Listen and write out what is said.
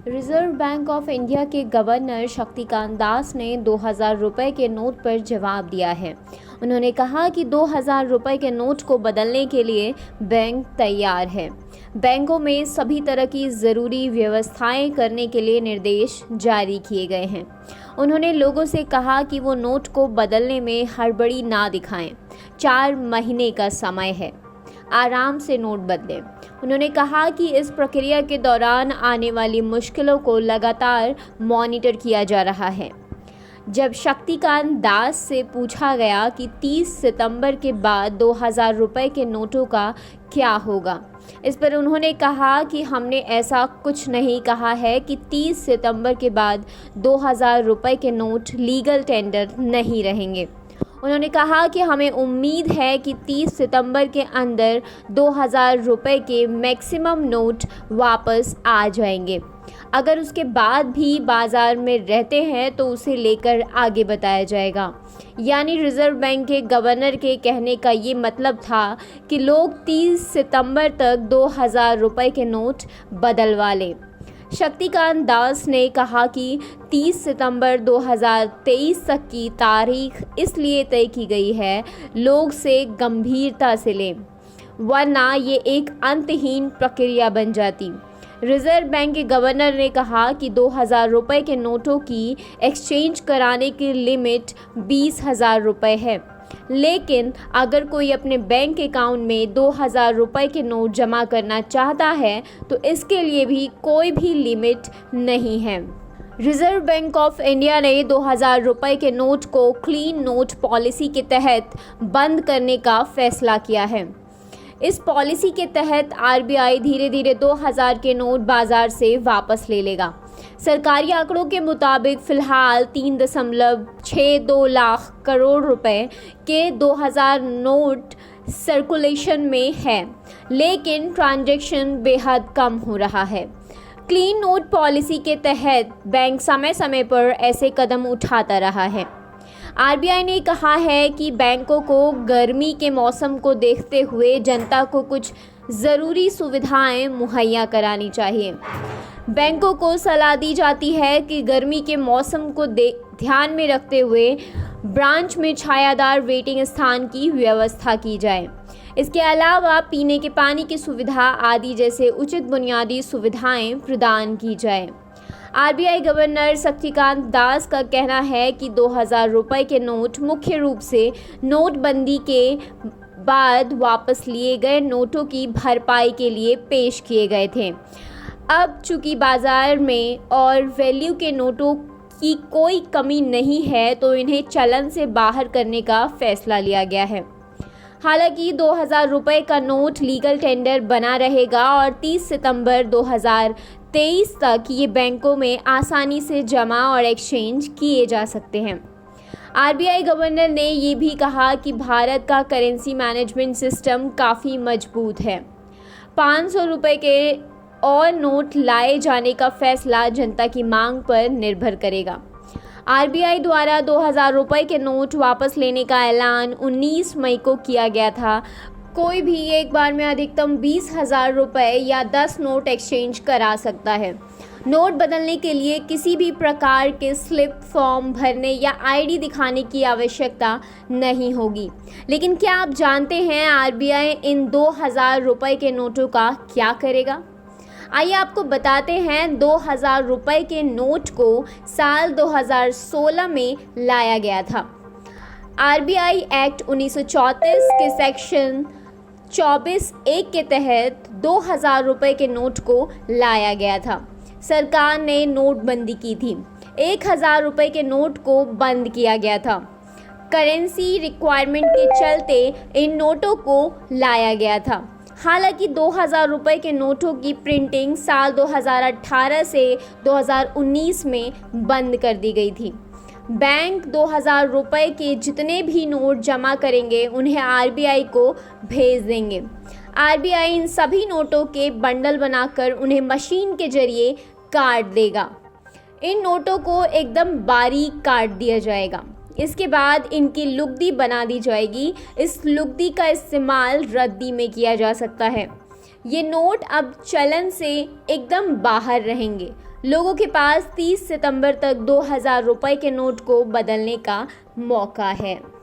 Reserve bank of India के governor Shaktikanta Das ने 2000 रुपए के नोट पर जवाब दिया है। उन्होंने कहा कि 2000 रुपए के नोट को बदलने के लिए बैंक तैयार है। बैंकों में सभी तरह की ज़रूरी व्यवस्थाएं करने के लिए निर्देश जारी किए गए हैं। उन्होंने लोगों से कहा कि वो नोट को बदलने में हड़बड़ी ना दिखाएं। 4 महीने का समय है, आराम से नोट बदलें। उन्होंने कहा कि इस प्रक्रिया के दौरान आने वाली मुश्किलों को लगातार मॉनिटर किया जा रहा है। जब शक्तिकांत दास से पूछा गया कि 30 सितंबर के बाद 2000 रुपए के नोटों का क्या होगा, इस पर उन्होंने कहा कि हमने ऐसा कुछ नहीं कहा है कि 30 सितंबर के बाद 2000 रुपए के नोट लीगल टेंडर नहीं रहेंगे। उन्होंने कहा कि हमें उम्मीद है कि 30 सितंबर के अंदर 2000 रुपए के मैक्सिमम नोट वापस आ जाएंगे। अगर उसके बाद भी बाज़ार में रहते हैं तो उसे लेकर आगे बताया जाएगा। यानी रिज़र्व बैंक के गवर्नर के कहने का ये मतलब था कि लोग 30 सितंबर तक 2000 रुपए के नोट बदलवा लें। शक्तिकांत दास ने कहा कि 30 सितंबर 2023 तक की तारीख इसलिए तय की गई है, लोग से गंभीरता से लें, वरना ये एक अंतहीन प्रक्रिया बन जाती। रिजर्व बैंक के गवर्नर ने कहा कि 2000 रुपए के नोटों की एक्सचेंज कराने की लिमिट 20,000 रुपये है, लेकिन अगर कोई अपने बैंक अकाउंट में 2000 रुपए के नोट जमा करना चाहता है तो इसके लिए भी कोई भी लिमिट नहीं है। रिजर्व बैंक ऑफ इंडिया ने 2000 रुपए के नोट को क्लीन नोट पॉलिसी के तहत बंद करने का फैसला किया है। इस पॉलिसी के तहत आरबीआई धीरे धीरे 2000 के नोट बाजार से वापस ले लेगा। सरकारी आंकड़ों के मुताबिक फ़िलहाल 3.62 लाख करोड़ रुपए के 2000 नोट सर्कुलेशन में है, लेकिन ट्रांजैक्शन बेहद कम हो रहा है। क्लीन नोट पॉलिसी के तहत बैंक समय समय पर ऐसे कदम उठाता रहा है। आरबीआई ने कहा है कि बैंकों को गर्मी के मौसम को देखते हुए जनता को कुछ ज़रूरी सुविधाएं मुहैया करानी चाहिए। बैंकों को सलाह दी जाती है कि गर्मी के मौसम को ध्यान में रखते हुए ब्रांच में छायादार वेटिंग स्थान की व्यवस्था की जाए। इसके अलावा पीने के पानी की सुविधा आदि जैसे उचित बुनियादी सुविधाएं प्रदान की जाए। आरबीआई गवर्नर शक्तिकांत दास का कहना है कि 2000 रुपए के नोट मुख्य रूप से नोटबंदी के बाद वापस लिए गए नोटों की भरपाई के लिए पेश किए गए थे। अब चूंकि बाजार में और वैल्यू के नोटों की कोई कमी नहीं है तो इन्हें चलन से बाहर करने का फैसला लिया गया है। हालांकि 2000 रुपए का नोट लीगल टेंडर बना रहेगा और 30 सितंबर 2023 तक ये बैंकों में आसानी से जमा और एक्सचेंज किए जा सकते हैं। आरबीआई गवर्नर ने ये भी कहा कि भारत का करेंसी मैनेजमेंट सिस्टम काफ़ी मजबूत है। 500 रुपए के और नोट लाए जाने का फैसला जनता की मांग पर निर्भर करेगा। आरबीआई द्वारा 2000 रुपए के नोट वापस लेने का ऐलान 19 मई को किया गया था। कोई भी एक बार में अधिकतम 20,000 रुपए या 10 नोट एक्सचेंज करा सकता है। नोट बदलने के लिए किसी भी प्रकार के स्लिप फॉर्म भरने या आईडी दिखाने की आवश्यकता नहीं होगी। लेकिन क्या आप जानते हैं आरबीआई इन 2000 रुपए के नोटों का क्या करेगा? आइए आपको बताते हैं। 2000 रुपए के नोट को साल 2016 में लाया गया था। आरबीआई एक्ट 1934 के सेक्शन 24(1) के तहत 2000 रुपए के नोट को लाया गया था। सरकार ने नोटबंदी की थी। 1000 रुपए के नोट को बंद किया गया था। करेंसी रिक्वायरमेंट के चलते इन नोटों को लाया गया था। हालांकि 2000 रुपए के नोटों की प्रिंटिंग साल 2018 से 2019 में बंद कर दी गई थी। बैंक 2000 रुपए के जितने भी नोट जमा करेंगे उन्हें आरबीआई को भेज देंगे। आरबीआई इन सभी नोटों के बंडल बनाकर उन्हें मशीन के जरिए काट देगा। इन नोटों को एकदम बारीक काट दिया जाएगा। इसके बाद इनकी लुगदी बना दी जाएगी। इस लुगदी का इस्तेमाल रद्दी में किया जा सकता है। ये नोट अब चलन से एकदम बाहर रहेंगे। लोगों के पास 30 सितंबर तक 2000 रुपए के नोट को बदलने का मौका है।